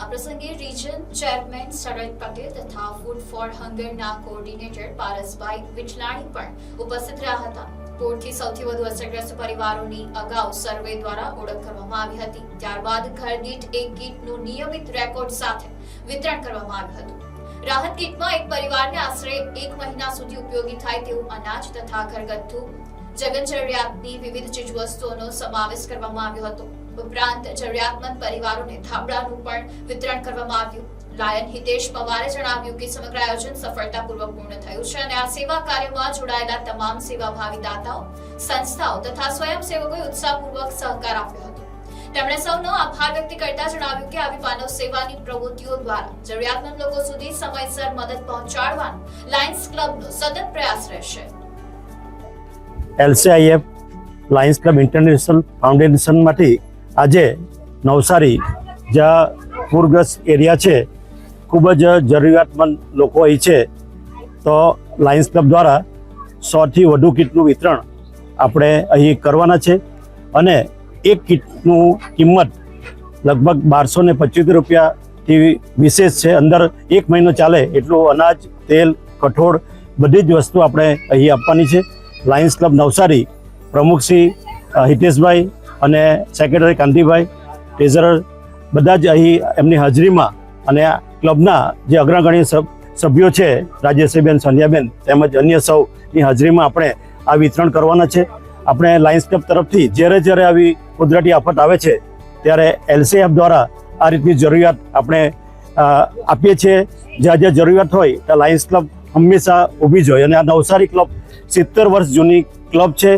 આ પ્રસંગે region chairman શરદ પટેલ તથા ફૂડ ફોર હંગરના કોઓર્ડિનેટર પારસભાઈ વિઠલાણી પણ ઉપસ્થિત રહ્યા હતા। પૂરથી સૌથી વધુ અસરગ્રસ્ત પરિવારોની અગાઉ સર્વે દ્વારા ઓળખ કરવામાં આવી હતી। ત્યારબાદ ઘર દીઠ એક કીટનું નિયમિત રેકોર્ડ સાથે વિતરણ કરવામાં આવ્યું હતું। રાહત કીટમાં એક પરિવારને આશરે 1 મહિના સુધી ઉપયોગી થાય તેવું અનાજ તથા ઘરગથ્થુ જગન જરૂરિયાતની વિવિધ ચીજવસ્તુઓનો સમાવેશ કરવામાં આવ્યો હતો। ઉપરાંત જરૂરિયાતમંદ પરિવારોને ધાબળાનું પણ વિતરણ કરવામાં આવ્યું। લાયન હિતેશ પવારે જણાવ્યું કે સમગ્ર આયોજન સફળતાપૂર્વક પૂર્ણ થયું છે અને આ સેવા કાર્યમાં જોડાયેલા તમામ સેવાભાવી દાતાઓ, સંસ્થાઓ તથા સ્વયંસેવકોએ ઉત્સાહપૂર્વક સહકાર આપ્યો હતો। તેમણે સૌનો આભાર વ્યક્ત કરતા જણાવ્યું કે આવી માનવ સેવાની પ્રવૃત્તિઓ દ્વારા જરૂરિયાતમંદ લોકો સુધી સમયસર મદદ પહોંચાડવાનો લાયન્સ ક્લબનો સતત પ્રયાસ રહેશે। LCIF લાયન્સ ક્લબ ઇન્ટરનેશનલ ફાઉન્ડેશનમાંથી આજે નવસારી જ્યાં પૂરગ્રસ્ત એરિયા છે, ખૂબ જ જરૂરિયાતમંદ લોકો અહીં છે, તો લાયન્સ ક્લબ દ્વારા 100થી વધુ કીટનું વિતરણ આપણે અહીં કરવાના છે અને એક કીટનું કિંમત લગભગ 1275 રૂપિયાથી વિશેષ છે। અંદર 1 મહિનો ચાલે એટલું અનાજ, તેલ, કઠોળ બધી જ વસ્તુ આપણે અહીં આપવાની છે। લાયન્સ ક્લબ નવસારી પ્રમુખ શ્રી હિતેશભાઈ અને સેક્રેટરી કાંતિભાઈ, ટ્રેઝરર બધા જ અહીં એમની હાજરીમાં અને ક્લબના જે અગ્રગણ્ય સભ્યો છે, રાજેશ્રીબેન, સંધ્યાબેન તેમજ અન્ય સૌની હાજરીમાં આપણે આ વિતરણ કરવાના છે। આપણે લાયન્સ ક્લબ તરફથી જ્યારે આવી કુદરતી આફત આવે છે ત્યારે LCIF દ્વારા આ રીતની જરૂરિયાત આપણે આપીએ છીએ। જ્યાં જરૂરિયાત હોય ત્યાં લાયન્સ ક્લબ હંમેશા ઊભી જ હોય અને આ નવસારી ક્લબ 70 વર્ષ જૂની ક્લબ છે।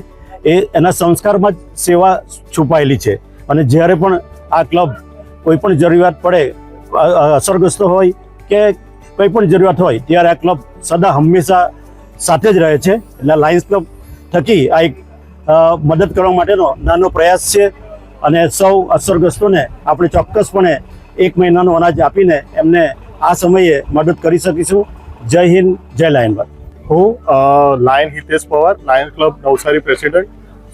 એના સંસ્કારમાં જ સેવા છુપાયેલી છે અને જ્યારે પણ આ ક્લબ કોઈ પણ જરૂરિયાત પડે, અસરગ્રસ્ત હોય કે કોઈ પણ જરૂરિયાત હોય ત્યારે આ ક્લબ સદા હંમેશા સાથે જ રહે છે। એટલે લાયન્સ ક્લબ થકી આ એક મદદ કરવા માટેનો નાનો પ્રયાસ છે અને સૌ અસરગ્રસ્તોને આપણે ચોક્કસપણે 1 મહિનાનું અનાજ આપીને એમને આ સમયે મદદ કરી શકીશું। જય હિન્દ, જય લાયન। હું lion Hitesh Pawar, lion club Navsari president,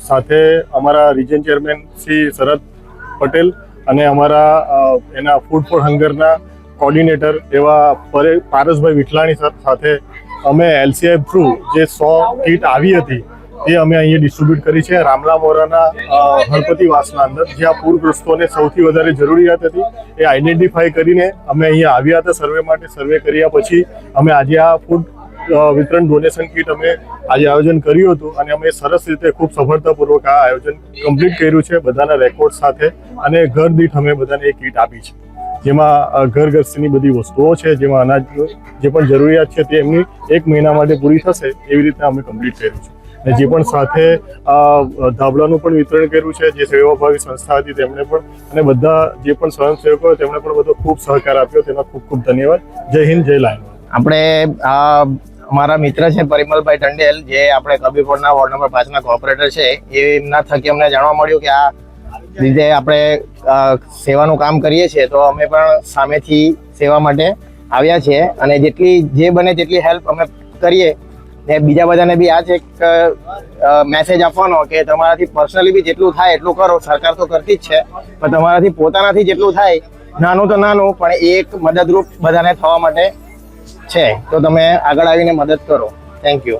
સાથે અમારા રિજન ચેરમેન શ્રી શરદ પટેલ અને અમારા એના ફૂડ ફોર હંગરના કોર્ડિનેટર એવા પારસભાઈ વિઠલાણી સાથે અમે LCIF થ્રુ જે 100 કીટ આવી હતી તે અમે અહીંયા ડિસ્ટ્રીબ્યુટ કરી છે। રામલા મોરાના હળપતિવાસના અંદર જ્યાં પૂરગ્રસ્તોને સૌથી વધારે જરૂરિયાત હતી એ આઈડેન્ટિફાઈ કરીને અમે અહીંયા આવ્યા હતા સર્વે માટે। સર્વે કર્યા પછી અમે આજે આ ફૂડ વિતરણ ડોનેશન કીટ અમે આજે આયોજન કર્યું હતું અને અમે સરસ રીતે ખૂબ સફળતાપૂર્વક આ આયોજન કમ્પ્લીટ કર્યું છે બધાના રેકોર્ડ સાથે અને ઘર દીઠ અમે બધાને એક કીટ આપી છે, જેમાં ઘરગથ્થુની બધી વસ્તુઓ છે, જેમાં અનાજ જે પણ જરૂરિયાત છે તે એમની 1 મહિના માટે પૂરી થશે એવી રીતે અમે કમ્પ્લીટ કર્યું છે। અને જે પણ સાથે ધાબળાનું પણ વિતરણ કર્યું છે, જે સેવાભાવી સંસ્થા હતી તેમણે પણ અને બધા જે પણ સ્વયંસેવકો તેમણે પણ બધો ખૂબ સહકાર આપ્યો, તેનો ખૂબ ખૂબ ધન્યવાદ। જય હિન્દ, જય લાયન। આપણે અમારા મિત્ર છે પરિમલભાઈ ટંડેલ, જે આપણે કબીરપુરના વોર્ડ નંબર 5ના કોર્પોરેટર છે, એમના થકી અમને જાણવા મળ્યું કે આ રીતે આપણે સેવાનું કામ કરીએ છીએ, તો અમે પણ સામેથી સેવા માટે આવ્યા છીએ અને જે બને તેટલી હેલ્પ અમે કરીએ। ને બીજા બધાને બી આ જ એક મેસેજ આપવાનો કે તમારાથી પર્સનલી બી જેટલું થાય એટલું કરો। સરકાર તો કરતી જ છે, પણ તમારાથી પોતાનાથી જેટલું થાય, નાનું તો નાનું પણ એક મદદરૂપ બધાને થવા માટે છે, તો તમે આગળ આવીને મદદ કરો। Thank you.